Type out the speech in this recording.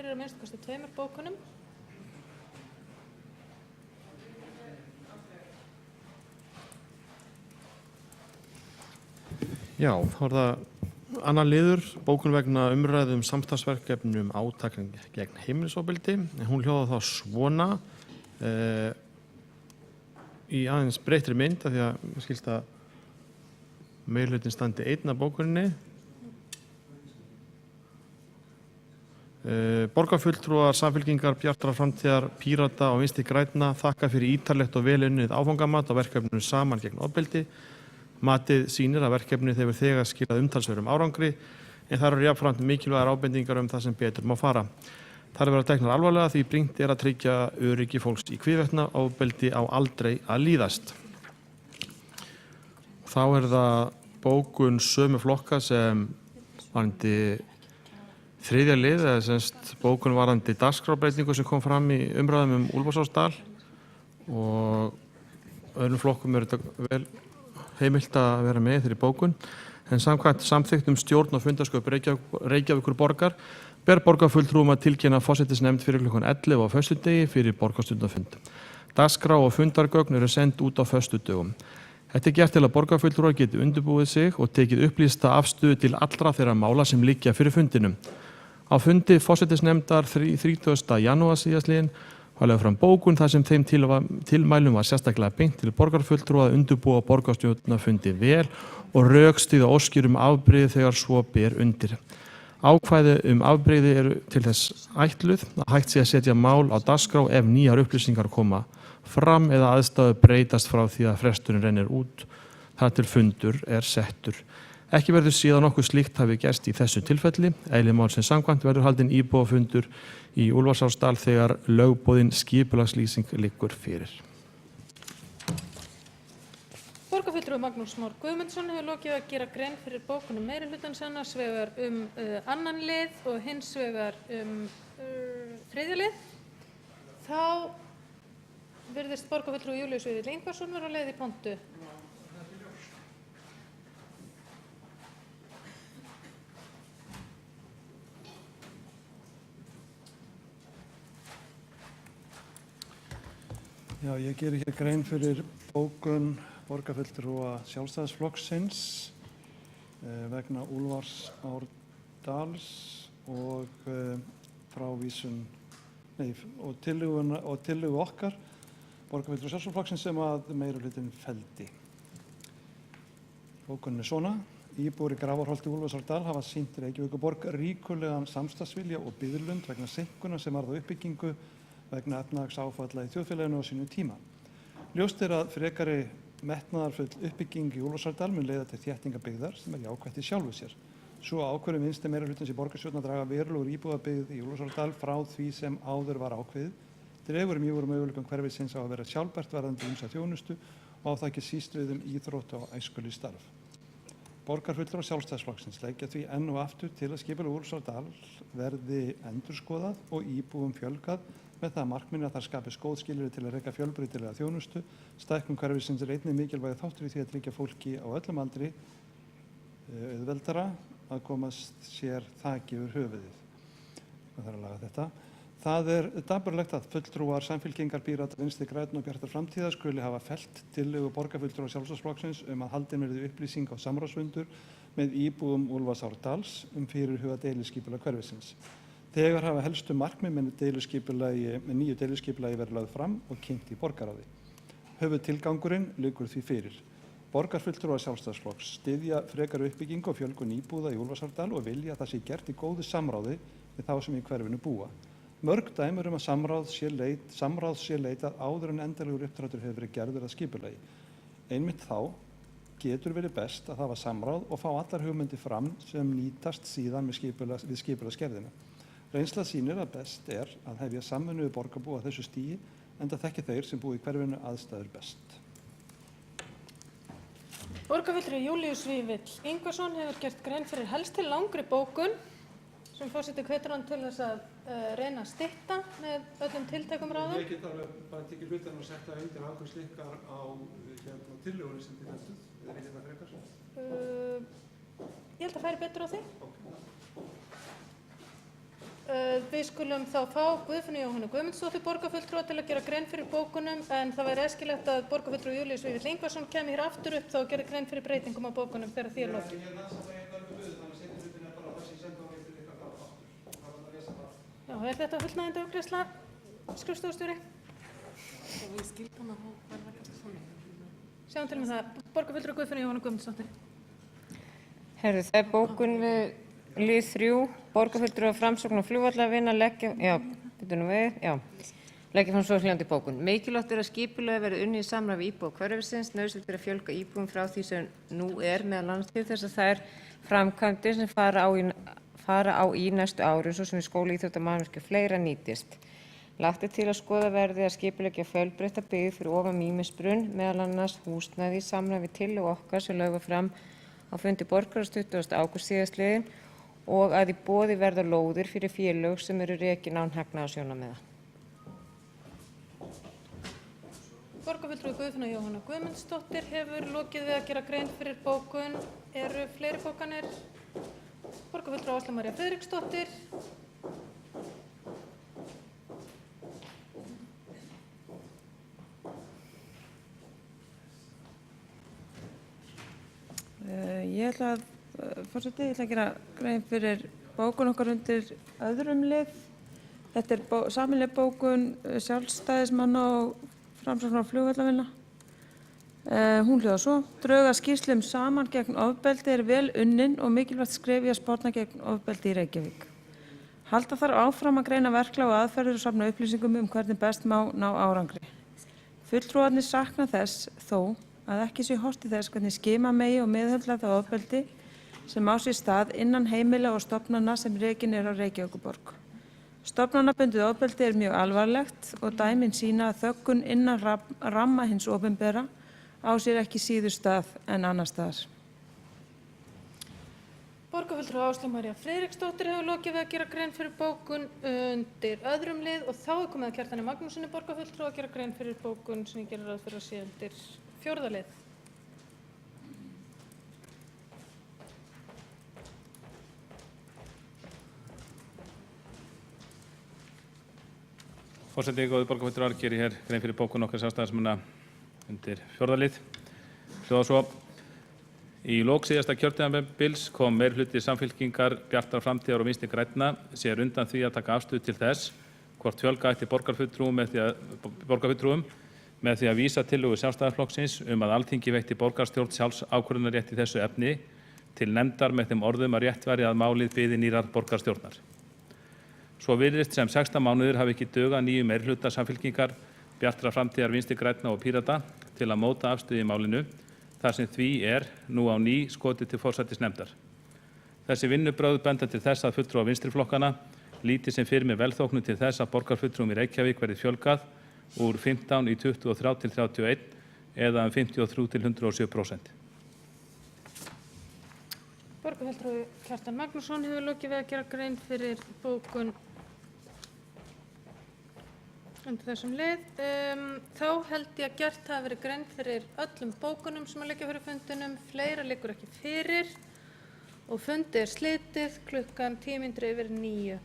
fyrir að minnsta kosti 2 bókunum. Já, þá það annar liður, bókun vegna umræðum samstarfsverkefni átak gegn heimilisofbeldi. Hún hljóðar þá svona í aðeins breyttri mynd af því að mér skilst að meirihlutin standi einn af bókuninni. Borgarfulltrúar Samfylkingar, Bjartrar framtíðar, Pírata og Vinstri grænna þakka fyrir ítarlegt og vel unnið áfangamat á verkefninu Saman gegn ofbeldi. Matið sýnir að verkefnið hefur þegar skilað umtalsverðum árangri en þar eru jafnframt mikilvægar ábendingar það sem betur má fara. Þar er verið að tekna alvarlega því brýnt er að tryggja öryggi fólks í hvívetna ofbeldi á aldrei að líðast. Þá er það bókun sömu flokka sem varandi þriðja lið, eða semst bókun varandi dagskrárbreytingu sem kom fram í umræðum Úlfarsárdal og öðrum flokkum er þetta vel heimilt að vera með þeirri bókun, en samkvæmt samþykkt stjórn og fundarsköp Reykjavíkur borgar ber borgarfulltrúum að tilkynna forsætisnefnd fyrir klukkan 11 á föstudegi fyrir borgarstundafund. Dagskrá og fundargögn eru send út á föstudögum. Þetta er gert til að borgarfulltrúar geti undirbúið sig og tekið upplýsta afstöðu til allra þeirra mála sem liggja fyrir fundinum. Á fundi forsætisnefndar 30. janúar síðastliðinn var lögð fram bókun þar sem þeim tilmælum var sérstaklega beint til borgarfulltrúa að undirbúa borgarstjórnarfundi vel og rökstyðja óskir afbrigði þegar svo ber undir. Ákvæði afbrigði eru til þess ætluð að hægt sé að setja mál á dagskrá ef nýjar upplýsingar koma fram eða aðstæður breytast frá því að fresturinn rennur út þar til fundur er settur. Ekki verður síðan nokkuð slíkt hafi gerst í þessu tilfelli. Eðli málsins samkvæmt verður haldinn íbúafundur í Úlfarsárdal þegar lögboðin skipulagslýsing liggur fyrir. Borgarfulltrúi Magnús Már Guðmundsson hefur lokið að gera grein fyrir bókunum meirihlutans annars vegar annan lið og hins vegar þriðja lið. Þá virðist borgarfulltrúi Júlíus Vífill Ingvarsson vera á leið í pontu. Já, ég geri hér grein fyrir bókun borgarfulltrúa Sjálfstæðisflokksins vegna Úlfarsárdals og frávísun og tillögu okkar borgarfulltrúa Sjálfstæðisflokksins sem að meirihlutinn felldi. Bókunin er svona: íbúar í Grafarholti Úlfarsárdal hafa sýnt Reykjavíkurborg ríkulegan samstarfsvilja og biðlund vegna seinkun sem varð á uppbyggingu vegna efnahagsáfalla í þjóðfélaginu á sínum tíma. Ljóst er að frekari metnaðarfull uppbygging í Úlfarsárdal mun leiða til þéttingar byggðar sem er jákvætt í sjálfu sér. Svo ákvörðun vinstri meirihlutans í borgarstjórn að draga verulega úr íbúðabyggð í Úlfarsárdal frá því sem áður var ákveðið dregur mjög úr möguleikum hverfisins á að vera sjálfbært varðandi ýmsa þjónustu og á það ekki síst við íþrótta og æskulýðsstarf. Borgarfulltrúar Sjálfstæðisflokksins leggja því enn og aftur til að skipulag Úlfarsárdal verði endurskoðað og íbúum fjölgað með það markmiði að það skapi góð skilyrði til að reka fjölbreytilega þjónustu. Stækkun hverfisins er einnig mikilvægur þáttur í því að tryggja fólki á öllum aldri auðveldara að komast sér þaki yfir höfuðið. Hvað þarf að laga þetta? Það er dapurlegt að fulltrúar Samfylkingar, Pírata, Vinstri grænna og Bjartrar framtíðar skuli hafa fellt tillögu borgarfulltrúa Sjálfstæðisflokksins að haldin verði upplýsing á samráðsfundur með íbúum Úlfarsárdals fyrirhugað deiliskipulag hverfisins. Þegar hafa helstu markmið með nýju deiliskipulagi verið lögð fram og kynnt í borgarráði. Höfuðtilgangurinn liggur því fyrir. Borgarfulltrúar Sjálfstæðisflokks styðja frekari uppbyggingu og fjölgun íbúða í Úlfarsárdal og vilja að það sé gert í góðu samráði við þá sem í hverfinu búa. Mörg dæmi að samráðs sé leitað áður en endanlegur uppdráttur hefur verið gerður að skipulagi. Einmitt þá getur verið best að hafa samráð og fá allar hugmyndir fram sem nýtast síðan við skipulagsgerðina. Reynsla sýnir að best er að hefja samvinnu við borgarbúa á þessu stigi enda þekki þeir sem búi í hverfinu aðstæður best. Borgarfulltrúi Júlíus Vífill Ingvarsson hefur gert grein fyrir helst til langri bókun sem forseti hvetur hann til þess að reyna að stytta með öllum tiltækum ráðum. Ég get alveg bara tekið hlutan og setta undir ákveðs ykkar á tillögunni sem þið helstuð. Eða ekki þetta frekar? Ég held að færi betur á því. Við skulum þá fá Guðfinnu Jóhannu Guðmundsdóttur borgarfulltrúa til að gera grein fyrir bókunum, en það væri æskilegt að borgarfulltrúi Júlíus Vífill Ingvarsson kæmi hér aftur upp þá og gerði grein fyrir breytingum á bókunum þegar því er lokið. Já, er þetta fullnægjandi afgreiðsla, skrifstofustjóri? Sjáum til með það. Borgarfulltrúi Guðfinnu Jóhannu Guðmundsdóttir. Herðu, það er bókun við lið 3, borgarfulltrúar Framsóknar og flugvallarvinna leggja fram svohljóðandi bókun. Mikilvægt er að skipulagið verði unnið í samræmi við íbúa hverfisins, nauðsynlegt er að fjölga íbúum frá því sem nú er meðal annars til þess að þær framkvæmdir sem fara á í næstu árum, svo sem í skóla, íþrótta, mannvirki og fleira nýtist. Lagt er til að skoða verði að skipuleggja fjölbreytta byggð fyrir ofan Mýmisbrunn, meðal annars húsnæði í samræmi við tillögu okkar sem lögðu fram á fundi borgarráðs 20. ágúst síðastliðinn og að í boði verða lóðir fyrir félög sem eru rekin án hagnaðarsjónarmiða. Borgarfulltrúi Guðfinna Jóhanna Guðmundsdóttir hefur lokið við að gera grein fyrir bókun. Eru fleiri bókanir? Borgarfulltrúi Áslaug María Friðriksdóttir. Ég ætla að gera grein fyrir bókun okkar undir öðrum lið. Þetta er sameiginleg bókun sjálfstæðismanna og Framsóknar og flugvallarvinna. Hún hljóðar svo: Drög að skýrslum saman gegn ofbeldi er vel unnin og mikilvægt skref í að sporna gegn ofbeldi í Reykjavík. Halda þarf áfram að greina verklag og aðferðir og safna upplýsingum hvernig best má ná árangri. Fulltrúarnir sakna þess þó að ekki sé horft til þess hvernig skima megi og meðhöndla það ofbeldi sem á sér stað innan heimila og stofnana sem rekin á Reykjavíkurborg. Stofnanabundið ofbeldi er mjög alvarlegt og dæmin sýna að þöggun innan ramma hins opinbera á sér ekki síður stað en annars staðar. Borgarfulltrúi Áslaug María Friðriksdóttir hefur lokið við að gera grein fyrir bókun undir öðrum lið og þá er komið að Kjartani Magnússyni borgarfulltrúa að gera grein fyrir bókun sem ég gerir ráð fyrir að sé undir 4. lið. Forseti, góðir borgarfulltrúar, gerir hér grein fyrir bókun okkar sjálfstæðismanna undir 4. lið. Hljóðar svo: Í lok síðasta kjörtímabils kom meirihluti Samfylkingar, Bjartrar framtíðar og Vinstri grænna sér undan því að taka afstöðu til þess hvort fjölga ætti borgarfulltrúum með því að vísa tillögu Sjálfstæðisflokksins að Alþingi veitti borgarstjórn sjálfsákvörðunarrétt í þessu efni til nefndar með þeim orðum að rétt væri að málið biði nýrrar borgarstjórnar. Svo virðist sem 16 mánuðir hafi ekki dugað nýjum meirihluta Samfylkingar, Bjartrar framtíðar, Vinstri grænna og Pírata til að móta afstöðu í málinu, þar sem því er nú á ný skotið til forsætisnefndar. Þessi vinnubrögð benda til þess að fulltrúar vinstriflokkana líti sem fyrir með velþóknun til þess að borgarfulltrúum í Reykjavík verði fjölgað úr 15 í 23 til 31 eða 53 til 107%. Borgarfulltrúi Kjartan Magnússon hefur lokið við að gera grein fyrir bókun undir þessum lið. Þá held ég að gert hafi verið grein fyrir öllum bókunum sem að liggja fyrir fundinum. Fleira liggur ekki fyrir og fundi er slitið klukkan 9:10.